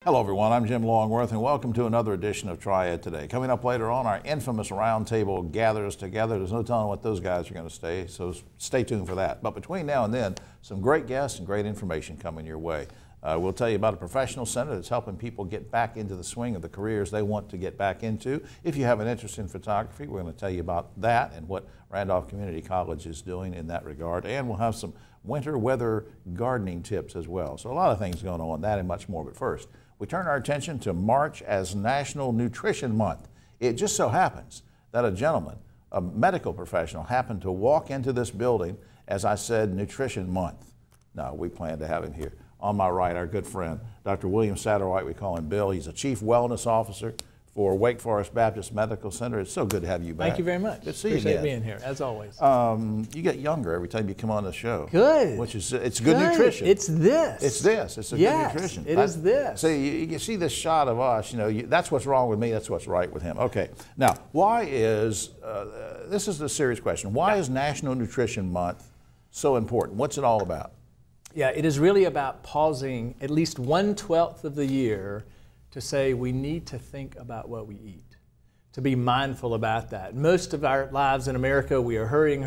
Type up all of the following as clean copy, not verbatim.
Hello everyone, I'm Jim Longworth and welcome to another edition of Triad Today. Coming up later on, our infamous roundtable gathers together. There's no telling what those guys are going to say, so stay tuned for that. But between now and then, some great guests and great information coming your way. We'll tell you about a professional center that's helping people get back into the swing of the careers they want to get back into. If you have an interest in photography, we're going to tell you about that and what Randolph Community College is doing in that regard. And we'll have some winter weather gardening tips as well. So a lot of things going on, that and much more. But first, we turn our attention to March as National Nutrition Month. It just so happens that a gentleman, a medical professional, happened to walk into this building as I said Nutrition Month. No, we plan to have him here. On my right, our good friend, Dr. William Satterwhite, we call him Bill. He's a Chief Wellness Officer for Wake Forest Baptist Medical Center. It's so good to have you back. Thank you very much. Good to see you Appreciate again. being here, as always. You get younger every time you come on the show. Good. Which is, it's good nutrition. It's this. It's this. It's a good nutrition. It is this. See, you see this shot of us, that's what's wrong with me, that's what's right with him. Okay, now, why is, this is the serious question, why is National Nutrition Month so important? What's it all about? Yeah, it is really about pausing at least 1/12 of the year to say we need to think about what we eat, to be mindful about that. Most of our lives in America, we are hurrying,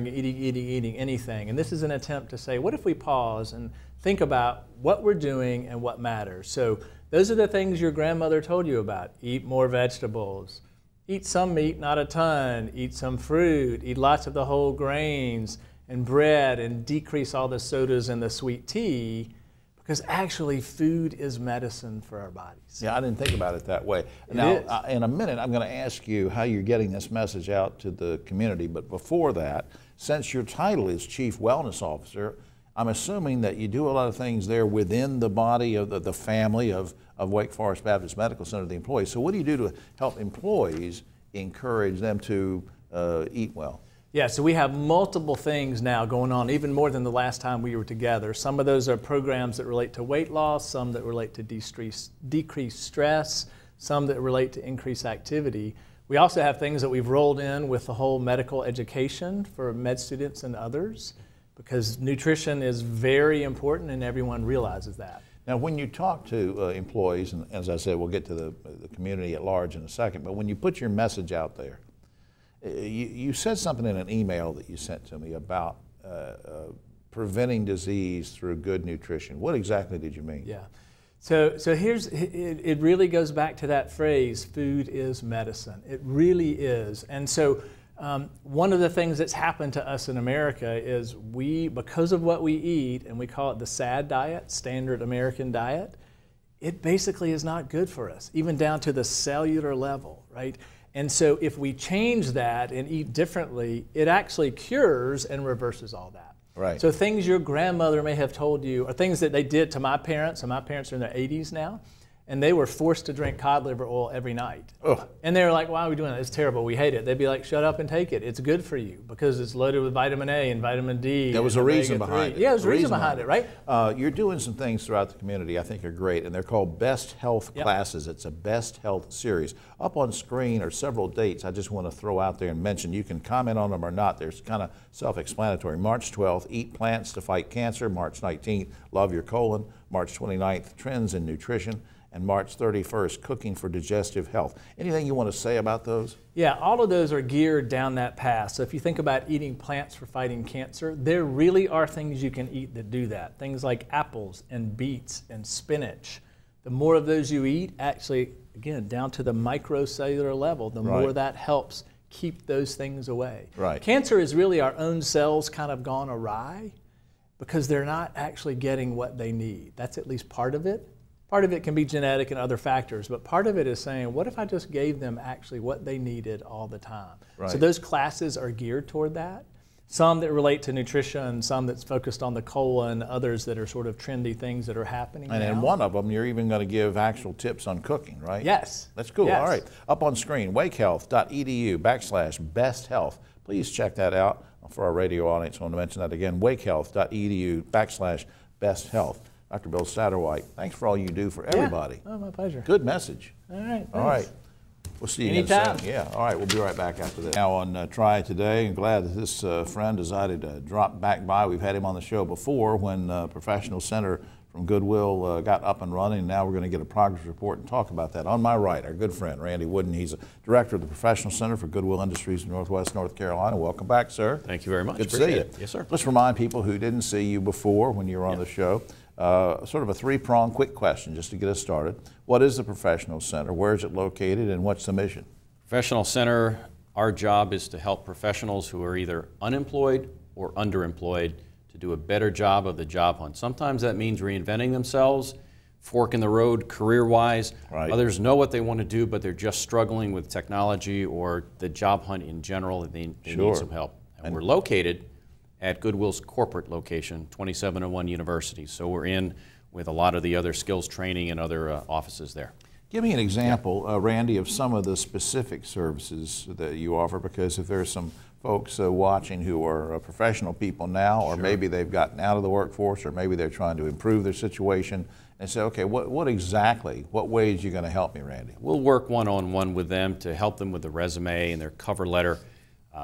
eating anything. And this is an attempt to say, what if we pause and think about what we're doing and what matters? So those are the things your grandmother told you about. Eat more vegetables, eat some meat, not a ton, eat some fruit, eat lots of the whole grains and bread, and decrease all the sodas and the sweet tea, because actually food is medicine for our bodies. Yeah, I didn't think about it that way. Now, in a minute, I'm going to ask you how you're getting this message out to the community, but before that, since your title is Chief Wellness Officer, I'm assuming that you do a lot of things there within the body of the family of Wake Forest Baptist Medical Center, the employees. So what do you do to help employees encourage them to eat well? Yeah, so we have multiple things now going on, even more than the last time we were together. Some of those are programs that relate to weight loss, some that relate to decreased stress, some that relate to increased activity. We also have things that we've rolled in with the whole medical education for med students and others, because nutrition is very important and everyone realizes that. Now, when you talk to employees, and as I said, we'll get to the community at large in a second, but when you put your message out there, you said something in an email that you sent to me about preventing disease through good nutrition. What exactly did you mean? Yeah. So it really goes back to that phrase, food is medicine. It really is. And so one of the things that's happened to us in America is because of what we eat, and we call it the SAD diet, Standard American Diet, it basically is not good for us, even down to the cellular level, right? And so if we change that and eat differently, it actually cures and reverses all that. Right. So things your grandmother may have told you are things that they did to my parents, and my parents are in their 80s now, and they were forced to drink cod liver oil every night. Ugh. And they were like, why are we doing that? It's terrible. We hate it. They'd be like, shut up and take it. It's good for you because it's loaded with vitamin A and vitamin D. There was a reason behind it. Yeah, there's a reason behind it, right? You're doing some things throughout the community I think are great, and they're called Best Health Classes. It's a Best Health series. Up on screen are several dates I just want to throw out there and mention. You can comment on them or not. They're kind of self-explanatory. March 12th, Eat Plants to Fight Cancer. March 19th, Love Your Colon. March 29th, Trends in Nutrition. And March 31st, Cooking for Digestive Health. Anything you want to say about those? Yeah, all of those are geared down that path. So if you think about eating plants for fighting cancer, there really are things you can eat that do that. Things like apples and beets and spinach. The more of those you eat, actually, again, down to the microcellular level, the more that helps keep those things away. Right. Cancer is really our own cells kind of gone awry because they're not actually getting what they need. That's at least part of it. Part of it can be genetic and other factors, but part of it is saying, what if I just gave them actually what they needed all the time? Right. So those classes are geared toward that. Some that relate to nutrition, some that's focused on the colon, others that are sort of trendy things that are happening now. And in one of them, you're even going to give actual tips on cooking, right? Yes. That's cool. Yes. All right. Up on screen, wakehealth.edu/besthealth. Please check that out for our radio audience. I want to mention that again, wakehealth.edu/besthealth. Dr. Bill Satterwhite, thanks for all you do for everybody. Oh, my pleasure. Good message. All right. Thanks. All right. We'll see you Anytime. again soon. Yeah. All right. We'll be right back after this. Now on Triad Today, I'm glad that this friend decided to drop back by. We've had him on the show before when Professional Center from Goodwill got up and running, and now we're going to get a progress report and talk about that. On my right, our good friend, Randy Wooden. He's a director of the Professional Center for Goodwill Industries in Northwest North Carolina. Welcome back, sir. Thank you very much. Good to see you. Yes, sir. Let's remind people who didn't see you before when you were on the show, sort of a three-pronged quick question just to get us started. What is the Professional Center? Where is it located, and what's the mission? Professional Center, our job is to help professionals who are either unemployed or underemployed to do a better job of the job hunt. Sometimes that means reinventing themselves, fork in the road career-wise. Right. Others know what they want to do, but they're just struggling with technology or the job hunt in general, and they need some help. And we're located at Goodwill's corporate location, 2701 University. So we're in with a lot of the other skills training and other offices there. Give me an example, Randy, of some of the specific services that you offer, because if there's some folks watching who are professional people now, or maybe they've gotten out of the workforce, or maybe they're trying to improve their situation, and say, okay, what ways are you going to help me, Randy? We'll work one-on-one with them to help them with the resume and their cover letter.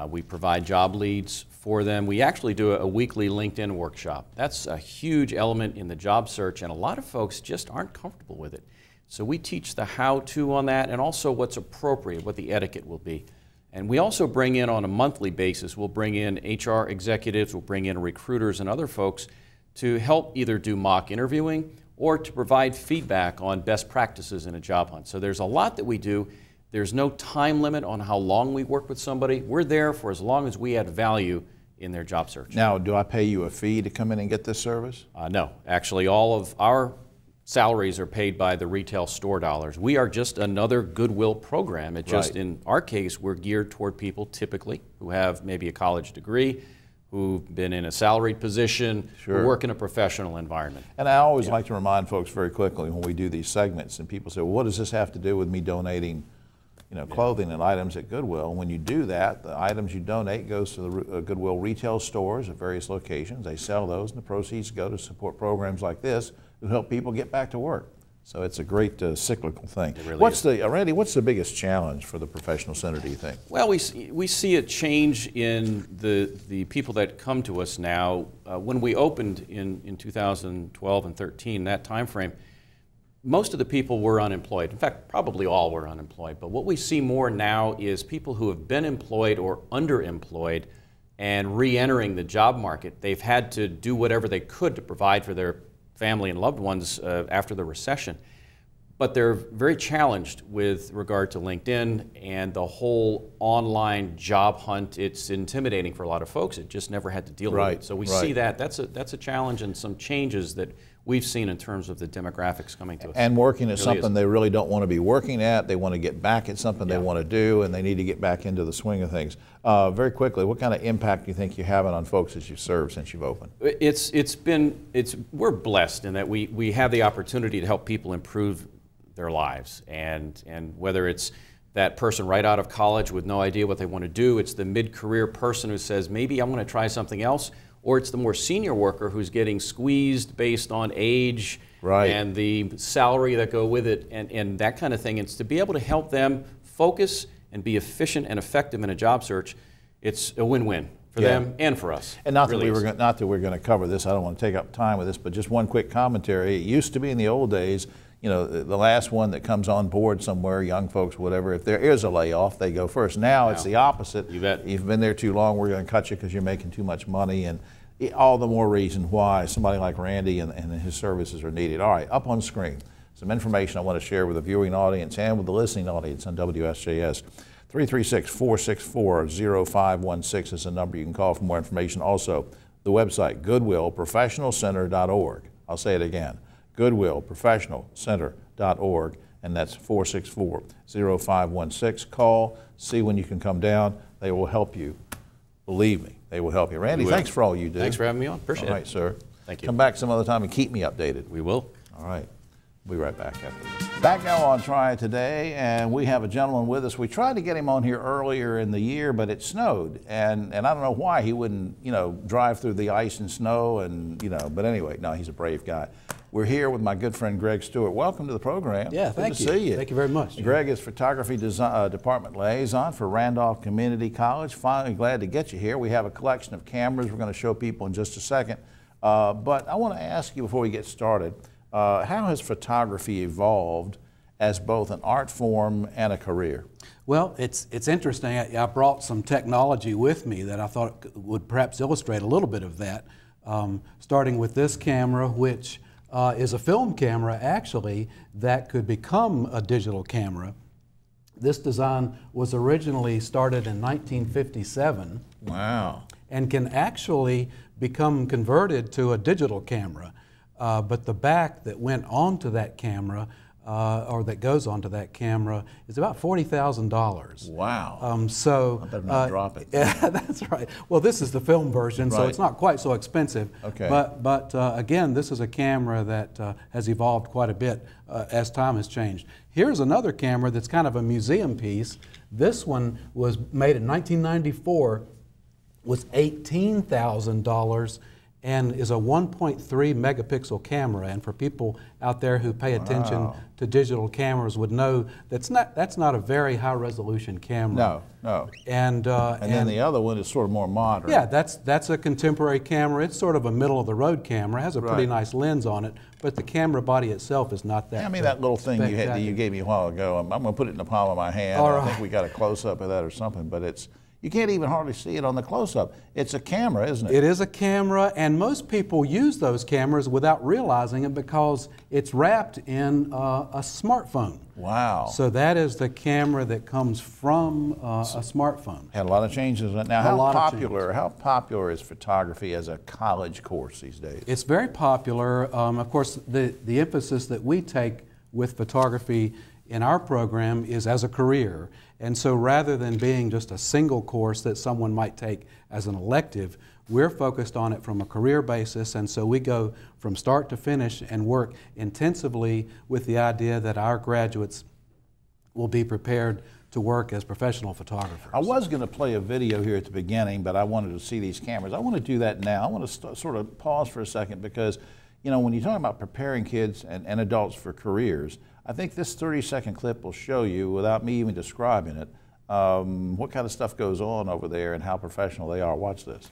We provide job leads for them. We actually do a weekly LinkedIn workshop. That's a huge element in the job search, and a lot of folks just aren't comfortable with it. So we teach the how-to on that, and also what's appropriate, what the etiquette will be. And we also bring in on a monthly basis, we'll bring in HR executives, we'll bring in recruiters and other folks to help either do mock interviewing or to provide feedback on best practices in a job hunt. So there's a lot that we do. There's no time limit on how long we work with somebody. We're there for as long as we add value in their job search. Now, do I pay you a fee to come in and get this service? No. Actually, all of our salaries are paid by the retail store dollars. We are just another Goodwill program. It just, in our case, we're geared toward people typically who have maybe a college degree, who've been in a salaried position, who work in a professional environment. And I always like to remind folks very quickly when we do these segments, and people say, well, what does this have to do with me donating clothing and items at Goodwill? When you do that, the items you donate goes to the Goodwill retail stores at various locations. They sell those, and the proceeds go to support programs like this who help people get back to work. So it's a great cyclical thing. It really is. Randy, what's the biggest challenge for the Professional Center, do you think? Well, we see a change in the people that come to us now. When we opened in 2012 and 13, that time frame, most of the people were unemployed. In fact, probably all were unemployed. But what we see more now is people who have been employed or underemployed and re-entering the job market. They've had to do whatever they could to provide for their family and loved ones after the recession. But they're very challenged with regard to LinkedIn and the whole online job hunt. It's intimidating for a lot of folks. It just never had to deal with it. So we see that. That's a challenge and some changes that we've seen in terms of the demographics coming to us. And working at something they really don't want to be working at. They want to get back at something they want to do, and they need to get back into the swing of things. Very quickly, what kind of impact do you think you're having on folks as you've served since you've opened? We're blessed in that we have the opportunity to help people improve their lives, and whether it's that person right out of college with no idea what they want to do, it's the mid-career person who says, maybe I want to try something else, or it's the more senior worker who's getting squeezed based on age and the salary that go with it and that kind of thing. It's to be able to help them focus and be efficient and effective in a job search. It's a win-win for them and for us. And not that we're going to cover this, I don't want to take up time with this, but just one quick commentary. It used to be in the old days, the last one that comes on board somewhere, young folks, whatever, if there is a layoff, they go first. Now it's the opposite. You bet. You've been there too long, we're going to cut you because you're making too much money, and all the more reason why somebody like Randy and his services are needed. All right, up on screen, some information I want to share with the viewing audience and with the listening audience on WSJS. 336-464-0516 is the number you can call for more information. Also, the website, goodwillprofessionalcenter.org. I'll say it again. goodwillprofessionalcenter.org, and that's 464-0516. Call, see when you can come down. They will help you. Believe me, they will help you. Randy, thanks for all you do. Thanks for having me on. Appreciate it. All right, sir. Thank you. Come back some other time and keep me updated. We will. All right. We'll be right back after this. Back now on Triad Today, and we have a gentleman with us. We tried to get him on here earlier in the year, but it snowed, and I don't know why he wouldn't, drive through the ice and snow, and but anyway, no, he's a brave guy. We're here with my good friend Greg Stewart. Welcome to the program. Yeah, thank you. Good to see you. Thank you very much. Greg is Photography Department Liaison for Randolph Community College. Finally glad to get you here. We have a collection of cameras we're going to show people in just a second. But I want to ask you before we get started, how has photography evolved as both an art form and a career? Well, it's interesting. I brought some technology with me that I thought would perhaps illustrate a little bit of that, starting with this camera, which is a film camera, actually, that could become a digital camera. This design was originally started in 1957. Wow. And can actually become converted to a digital camera. But the back that went onto that camera, or that goes onto that camera, is about $40,000. Wow. So I better not drop it. Yeah, that's right. Well, this is the film version, so Right. it's not quite so expensive. Okay. But again, this is a camera that has evolved quite a bit as time has changed. Here's another camera that's kind of a museum piece. This one was made in 1994, was $18,000, and is a 1.3 megapixel camera. And for people out there who pay attention to digital cameras would know that's not a very high resolution camera. No, no. And then the other one is sort of more modern. yeah, that's a contemporary camera. It's sort of a middle of the road camera. It has a pretty Right. nice lens on it, but the camera body itself is not that. I mean, that little thing you had that you gave me a while ago, I'm going to put it in the palm of my hand. All I think right. we got a close-up of that or something, but it's, you can't even hardly see it on the close-up. It's a camera, isn't it? It is a camera, and most people use those cameras without realizing it because it's wrapped in a smartphone. Wow. So that is the camera that comes from a smartphone. Had a lot of changes in it. Now, A lot of how popular is photography as a college course these days? It's very popular. Of course, the emphasis that we take with photography in our program is as a career. And so rather than being just a single course that someone might take as an elective, we're focused on it from a career basis. And so we go from start to finish and work intensively with the idea that our graduates will be prepared to work as professional photographers. I was going to play a video here at the beginning, but I wanted to see these cameras. I want to do that now. I want to sort of pause for a second because, you know, when you talk about preparing kids and adults for careers, I think this 30-second clip will show you, without me even describing it, what kind of stuff goes on over there and how professional they are. Watch this.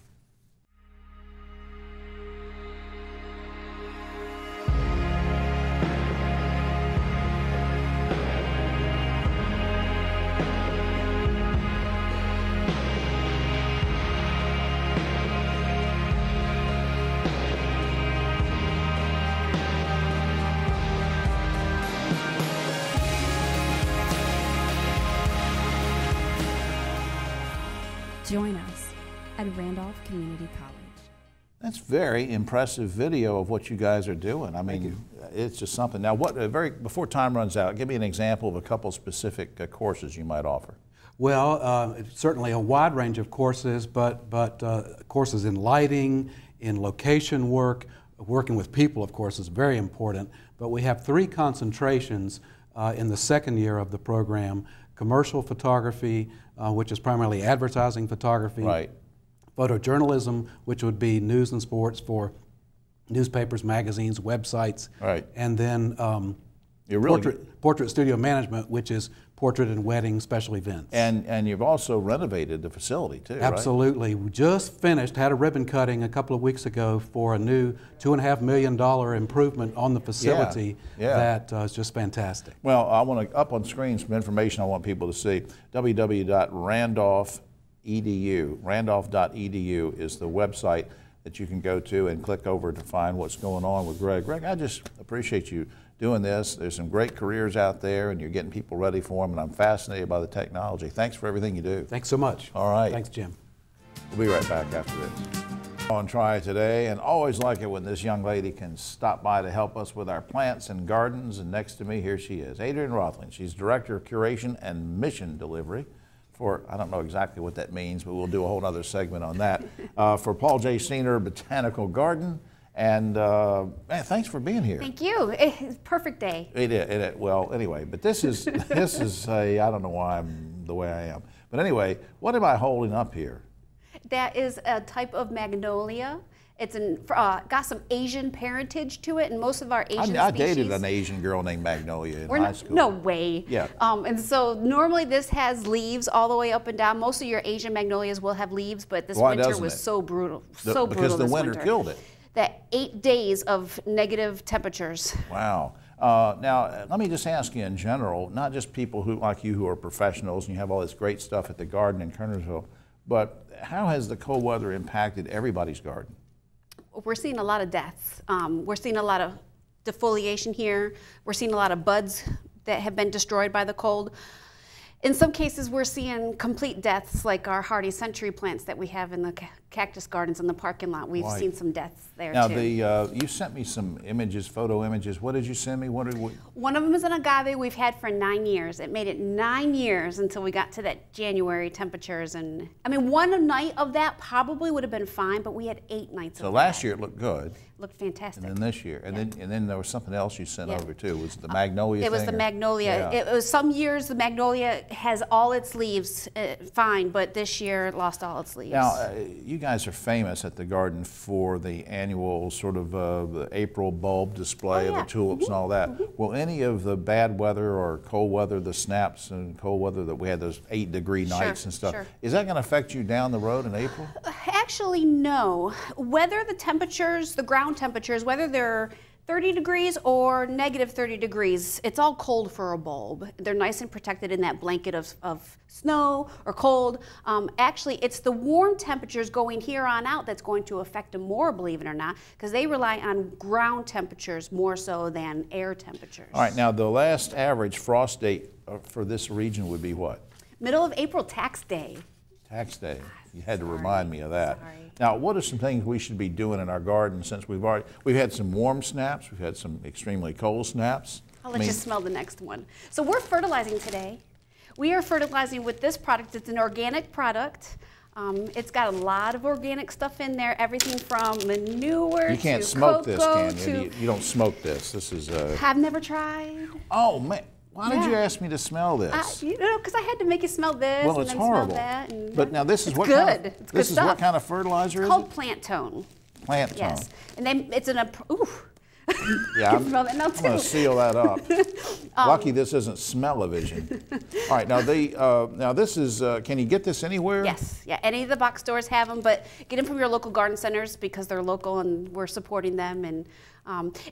Join us at Randolph Community College. That's very impressive video of what you guys are doing. I mean, it's just something. Now, before time runs out, give me an example of a couple specific courses you might offer. Well, certainly a wide range of courses, but courses in lighting, in location work, working with people, of course, is very important. But we have 3 concentrations in the second year of the program: commercial photography, which is primarily advertising photography. Right. Photojournalism, which would be news and sports for newspapers, magazines, websites. Right. And then You're really portrait studio management, which is portrait and wedding special events. And you've also renovated the facility too, right? Absolutely. We just finished, had a ribbon cutting a couple of weeks ago for a new $2.5 million improvement on the facility. That is just fantastic. Well, I want to up on screen some information I want people to see. www.randolph.edu. Randolph.edu is the website that you can go to and click over to find what's going on with Greg. Greg, I just appreciate you doing this. There's some great careers out there, and you're getting people ready for them, and I'm fascinated by the technology. Thanks for everything you do. Thanks so much. All right. Thanks, Jim. We'll be right back after this. On Triad Today, and always like it when this young lady can stop by to help us with our plants and gardens. And next to me, here she is, Adrienne Rothling. She's Director of Curation and Mission Delivery for, I don't know exactly what that means, but we'll do a whole other segment on that, for Paul J. Senior Botanical Garden. And man, thanks for being here. Thank you. It's a perfect day. Well, anyway, but this is I don't know why I'm the way I am. But anyway, what am I holding up here? That is a type of magnolia. It's got some Asian parentage to it, and most of our Asian species. I dated an Asian girl named Magnolia in high school. No way. Yeah. And so normally this has leaves all the way up and down. Most of your Asian magnolias will have leaves, but this Why winter doesn't was it? so brutal. Because the winter killed it. that 8 days of negative temperatures. Wow. Now, let me just ask you in general, not just people who like you who are professionals and you have all this great stuff at the garden in Kernersville, but how has the cold weather impacted everybody's garden? We're seeing a lot of deaths. We're seeing a lot of defoliation here. We're seeing a lot of buds that have been destroyed by the cold. In some cases, we're seeing complete deaths, like our hardy century plants that we have in the cactus gardens in the parking lot. We've seen some deaths there now, too. You sent me some images, photo images. What did you send me? What? One of them is an agave we've had for 9 years. It made it 9 years until we got to that January temperatures. And I mean, one night of that probably would have been fine, but we had 8 nights So of last that. year it looked good. Looked fantastic. And then this year, and then there was something else you sent Yeah. over too. Was it the magnolia? It was thing, the or- magnolia. Yeah. It was some years the magnolia has all its leaves fine, but this year it lost all its leaves. Now, you guys are famous at the garden for the annual sort of the April bulb display Oh, of yeah. the tulips and all that. Will any of the bad weather or cold weather, the snaps and cold weather that we had, those 8-degree nights and stuff, sure. is that going to affect you down the road in April? Actually, no. Whether the temperatures, the ground temperatures, whether they're 30 degrees or negative 30 degrees, it's all cold for a bulb. They're nice and protected in that blanket of snow or cold. Actually, it's the warm temperatures going here on out that's going to affect them more, believe it or not, because they rely on ground temperatures more so than air temperatures. All right, now the last average frost date for this region would be what? Middle of April, tax day. Tax day. You had to remind me of that. Sorry. Now, what are some things we should be doing in our garden since we've had some warm snaps, we've had some extremely cold snaps? I'll let you smell the next one. So we're fertilizing today. We are fertilizing with this product. It's an organic product. It's got a lot of organic stuff in there, everything from manure You can't to smoke this, cocoa can you? You don't smoke this. This is. I've never tried. Oh man, why did you Yeah. ask me to smell this? You know, because I had to make you smell this Well, and it's then horrible. smell that. And But now this is it's what good. kind of It's good this is stuff. what kind of fertilizer It's is called it? plant tone. Plant tone. Yes, and then it's in a. Ooh. Yeah, You can smell that now I'm going to too. seal that up. Lucky this isn't smell-o-vision. All right, now now this is. Can you get this anywhere? Yes, yeah. Any of the box stores have them, but get them from your local garden centers because they're local and we're supporting them. And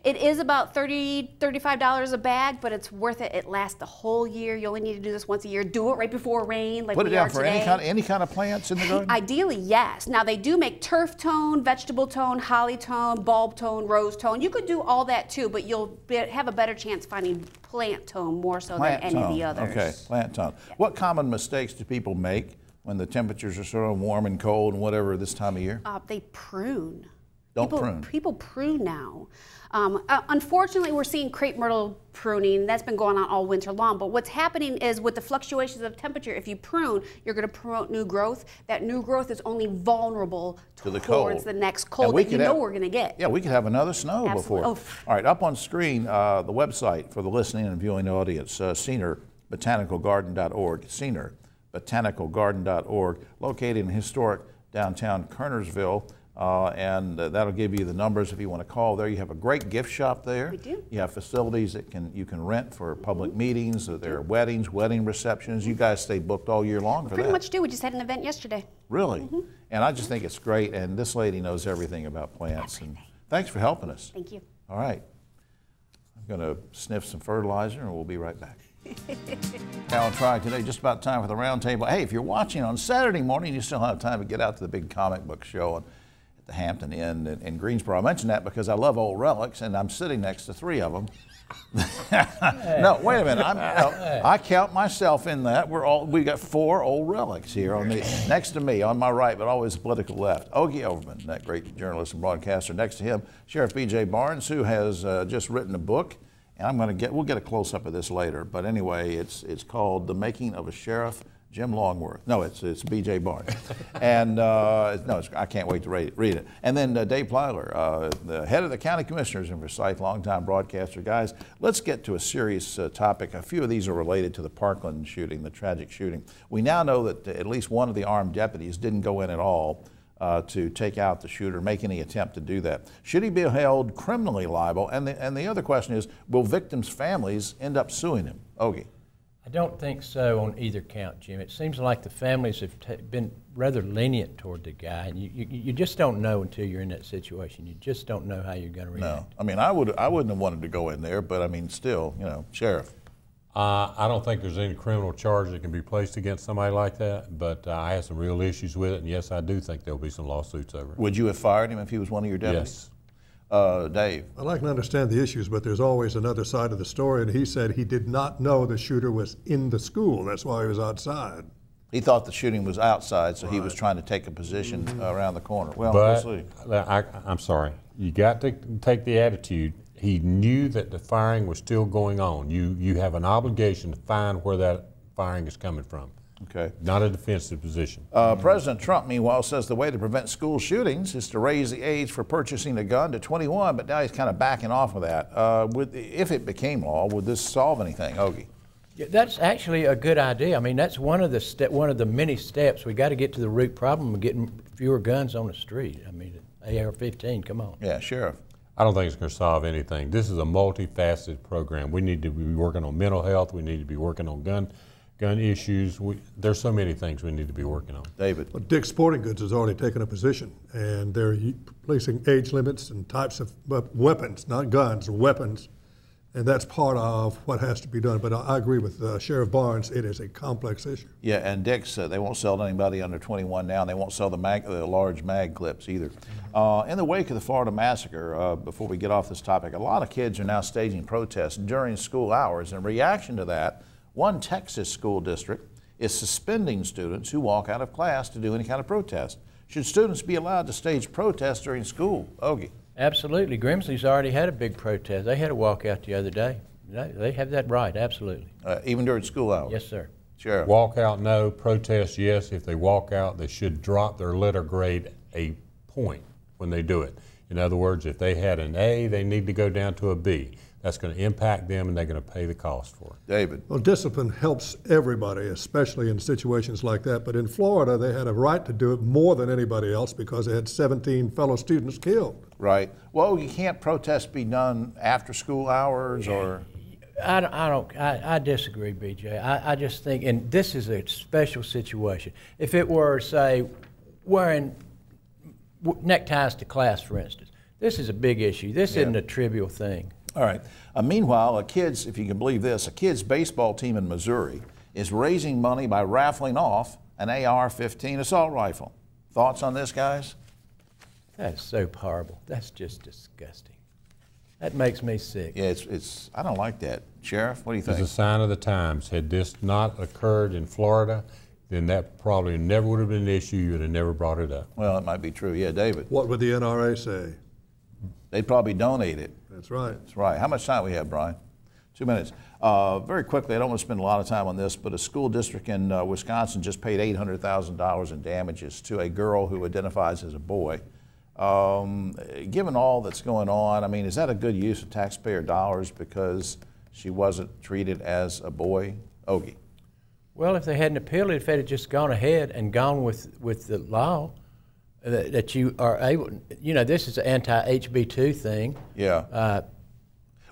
it is about $35 a bag, but it's worth it. It lasts the whole year. You only need to do this once a year. Do it right before rain, like Put it we down are for today. any kind of plants in the garden. Ideally, yes. Now they do make turf tone, vegetable tone, holly tone, bulb tone, rose tone. You could do all that too, but you'll have a better chance finding plant tone more so Plant than any of tone. the others. Okay, plant tone. What common mistakes do people make when the temperatures are sort of warm and cold and whatever this time of year? They prune. Don't prune. People prune now. Unfortunately, we're seeing crepe myrtle pruning. That's been going on all winter long. But what's happening is with the fluctuations of temperature, if you prune, you're going to promote new growth. That new growth is only vulnerable To the towards cold. the next And cold we that you could know have- we're going to get. Yeah, we could have another snow Absolutely. before. Oh. All right, up on screen, the website for the listening and viewing audience, ScenerBotanicalGarden.org, ScenerBotanicalGarden.org, located in historic downtown Kernersville. And that'll give you the numbers if you want to call there. You have a great gift shop there. We do. You have facilities that you can rent for public meetings. There are weddings, wedding receptions. You guys stay booked all year long for Pretty that. much do. We just had an event yesterday. Really? And I just think it's great. And this lady knows everything about plants. And thanks for helping us. Thank you. All right. I'm going to sniff some fertilizer and we'll be right back. Now on Triad Today, just about time for the round table. Hey, if you're watching on Saturday morning, you still have time to get out to the big comic book show at the Hampton Inn in Greensboro. I mention that because I love old relics, and I'm sitting next to 3 of them. No, wait a minute. I count myself in that. We got 4 old relics here on next to me, on my right, but always political left. Ogie Overman, that great journalist and broadcaster. Next to him, Sheriff B.J. Barnes, who has just written a book, and we'll get a close up of this later. But anyway, it's called The Making of a Sheriff. Jim Longworth. No, it's B.J. Barnes. And I can't wait to read it. And then Dave Plyler, the head of the county commissioners in Forsyth, longtime broadcaster. Guys, let's get to a serious topic. A few of these are related to the Parkland shooting, the tragic shooting. We now know that at least one of the armed deputies didn't go in at all to take out the shooter, make any attempt to do that. Should he be held criminally liable? And the other question is, will victims' families end up suing him? Ogie. I don't think so on either count, Jim. It seems like the families have been rather lenient toward the guy, and you just don't know until you're in that situation. You just don't know how you're going to react. No, I mean, I wouldn't have wanted to go in there, but I mean, still, you know, Sheriff. I don't think there's any criminal charge that can be placed against somebody like that, but I have some real issues with it, and yes, I do think there'll be some lawsuits over it. Would you have fired him if he was one of your deputies? Yes. Dave. I can understand the issues, but there's always another side of the story, and he said he did not know the shooter was in the school. That's why he was outside. He thought the shooting was outside, so he was trying to take a position around the corner. Well, But we'll see. I'm sorry. You got to take the attitude. He knew that the firing was still going on. You have an obligation to find where that firing is coming from. Okay. Not a defensive position. President Trump, meanwhile, says the way to prevent school shootings is to raise the age for purchasing a gun to 21, but now he's kind of backing off of that. If it became law, would this solve anything, Ogie? Yeah, that's actually a good idea. I mean, that's one of the many steps. We got to get to the root problem of getting fewer guns on the street. I mean, AR-15, come on. Yeah, Sheriff. I don't think it's going to solve anything. This is a multifaceted program. We need to be working on mental health. We need to be working on gun issues. There's so many things we need to be working on. David. Well, Dick's Sporting Goods has already taken a position, and they're placing age limits and types of weapons, not guns, weapons, and that's part of what has to be done. But I agree with Sheriff Barnes. It is a complex issue. Yeah, and Dick's, they won't sell to anybody under 21 now, and they won't sell the large mag clips either. In the wake of the Florida massacre, before we get off this topic, a lot of kids are now staging protests during school hours. In reaction to that, one Texas school district is suspending students who walk out of class to do any kind of protest. Should students be allowed to stage protests during school? Ogie. Absolutely. Grimsley's already had a big protest. They had a walkout the other day. They have that right, absolutely. Even during school hours? Yes, sir. Sheriff. Walk out, no. Protest, yes. If they walk out, they should drop their letter grade a point when they do it. In other words, if they had an A, they need to go down to a B. That's going to impact them, and they're going to pay the cost for it. David. Well, discipline helps everybody, especially in situations like that. But in Florida, they had a right to do it more than anybody else because they had 17 fellow students killed. Right. Well, you can't protest be done after school hours or? I disagree, BJ. I just think, and this is a special situation. If it were, say, wearing neckties to class, for instance, this is a big issue. This isn't a trivial thing. All right. Meanwhile, if you can believe this, a kids' baseball team in Missouri is raising money by raffling off an AR-15 assault rifle. Thoughts on this, guys? That's so horrible. That's just disgusting. That makes me sick. Yeah, I don't like that. Sheriff, what do you think? It's a sign of the times. Had this not occurred in Florida, then that probably never would have been an issue. You would have never brought it up. Well, it might be true. Yeah, David. What would the NRA say? They'd probably donate it. That's right. That's right. How much time we have, Brian? 2 minutes. Very quickly, I don't want to spend a lot of time on this, but a school district in Wisconsin just paid $800,000 in damages to a girl who identifies as a boy. Given all that's going on, I mean, is that a good use of taxpayer dollars because she wasn't treated as a boy? Ogie. Well, if they hadn't appealed it, if they had just gone ahead and gone with the law, that you are able, this is an anti-HB2 thing. Yeah.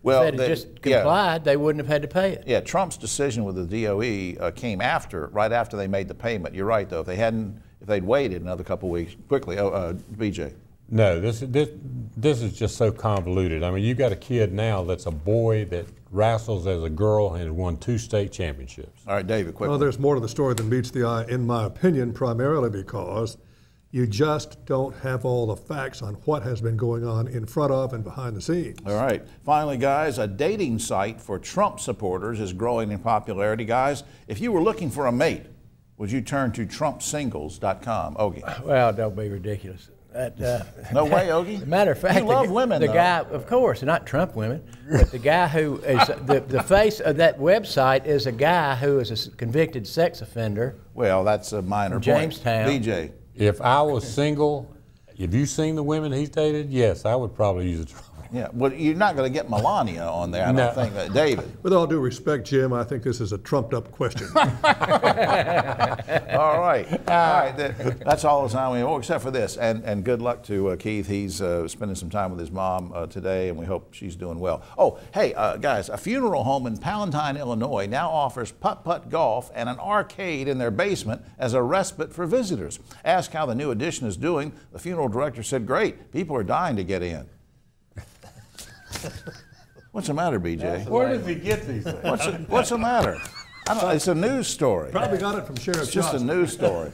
Well, if they had just complied, they wouldn't have had to pay it. Yeah, Trump's decision with the DOE came right after they made the payment. You're right, though. If they'd waited another couple of weeks, quickly, BJ. No, this is just so convoluted. I mean, you got a kid now that's a boy that wrestles as a girl and has won 2 state championships. All right, David, quickly. Well, there's more to the story than meets the eye, in my opinion, primarily because you just don't have all the facts on what has been going on in front of and behind the scenes. All right. Finally, guys, a dating site for Trump supporters is growing in popularity. Guys, if you were looking for a mate, would you turn to TrumpSingles.com? Ogie. Well, don't be ridiculous. No way, Ogie. As a matter of fact, you love women, the though. guy, of course, not Trump women, but the guy who is the face of that website is a guy who is a convicted sex offender. Well, that's a minor point. Jamestown. BJ. If I was single, have you seen the women he's dated? Yes, I would probably use a Trump. Yeah, well, you're not going to get Melania on there, I No. don't think. David. With all due respect, Jim, I think this is a trumped-up question. All right. That's all the time we have, except for this. And good luck to Keith. He's spending some time with his mom today, and we hope she's doing well. Oh, hey, guys, a funeral home in Palatine, Illinois now offers putt-putt golf and an arcade in their basement as a respite for visitors. Asked how the new addition is doing, the funeral director said, "Great. People are dying to get in." What's the matter, BJ? Where does he get these things? What's the matter? I don't know. It's a news story. Probably got it from Sheriff It's just a Johnson. news story.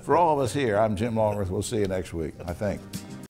For all of us here, I'm Jim Longworth. We'll see you next week, I think.